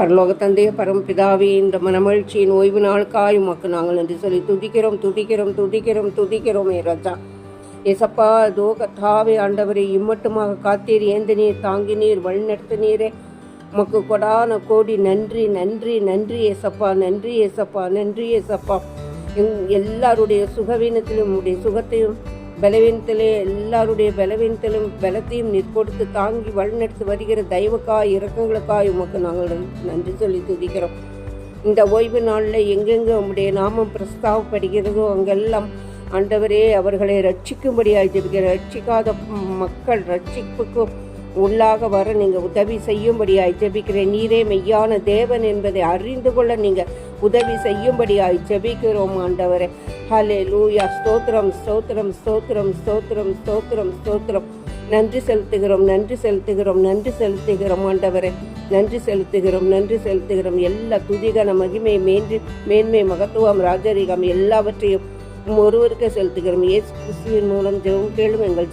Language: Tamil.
பரலோக தந்தைய பரமபிதாவே, இந்த மனமகிழ்ச்சியின் ஓய்வு நாளுக்காய் உமக்கு நாங்கள் நன்றி சொல்லி துதிக்கிறோம் ராஜா. ஏசப்பா, அதோ கர்த்தாவே ஆண்டவரை இம்மட்டுமாக காத்தீர், ஏந்த நீர், தாங்கி நீர், வழிநடத்தினீரே, உமக்கு கொடான கோடி நன்றி நன்றி நன்றி ஏசப்பா, நன்றி ஏசப்பா, நன்றி ஏசப்பா. எல்லாருடைய சுகவீனத்திலும் உடைய சுகத்தையும் பலவீனத்திலே எல்லாருடைய பலவீனத்திலும் பலத்தையும் நீர் கொடுத்து தாங்கி வழிநடத்தி வருகிற தெய்வக்காய் இரக்கங்களுக்காய் உமக்கு நாங்கள் நன்றி சொல்லி துதிக்கிறோம். இந்த ஓய்வு நாளில் எங்கெங்கே உம்முடைய நாமம் பிரஸ்தாவப்படுகிறதோ அங்கெல்லாம் ஆண்டவரே அவர்களை ரட்சிக்கும்படியாக ஜெபிக்கிற, ரட்சிக்காத மக்கள் ரட்சிப்புக்கு உள்ளாக வர நீங்கள் உதவி செய்யும்படியாய் ஜெபிக்கிறேன். நீரே மெய்யான தேவன் என்பதை அறிந்து கொள்ள நீங்கள் உதவி செய்யும்படியாய் ஜெபிக்கிறோம் ஆண்டவரே. ஹல்லேலூயா. ஸ்தோத்திரம் ஸ்தோத்திரம் ஸ்தோத்திரம் ஸ்தோத்திரம் ஸ்தோத்திரம் ஸ்தோத்திரம். நன்றி செலுத்துகிறோம் நன்றி செலுத்துகிறோம் நன்றி செலுத்துகிறோம் ஆண்டவரே, நன்றி செலுத்துகிறோம் நன்றி செலுத்துகிறோம். எல்லா துதிகன மகிமை மேன்மை மகத்துவம் ராஜரிகம் எல்லாவற்றையும் ஒருவருக்கே செலுத்துகிறோம். இயேசு கிறிஸ்துவின் மூலம் ஜெபம் கேளும் எங்கள்